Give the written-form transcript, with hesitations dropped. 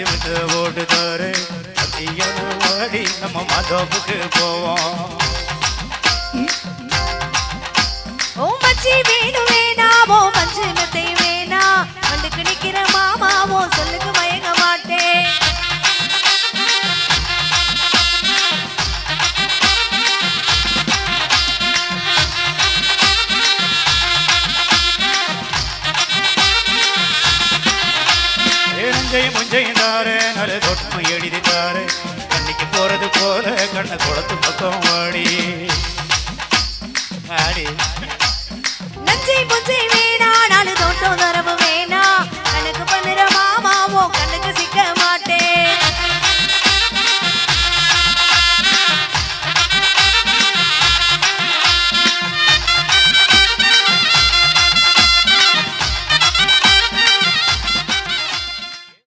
அஞ்சு விட்டு ஓட்டு தாரு ஓடி நம்ம மதப்புக்கு போவோம். ஓ மச்சி வேணும் வேணாமோ மஞ்சு மெத்தை வேணா வந்துக்கு நிக்கிற மாமாவோ சொல்லுக்கு மயங்க மாட்டேன். முஞ்சையும் தாரு நல்ல தொட்டம் எழுதி தாரு கண்ணிக்கு போறது போல கண்ண குளத்து பக்கம் வாடி ஆடி நஞ்சை முஞ்சை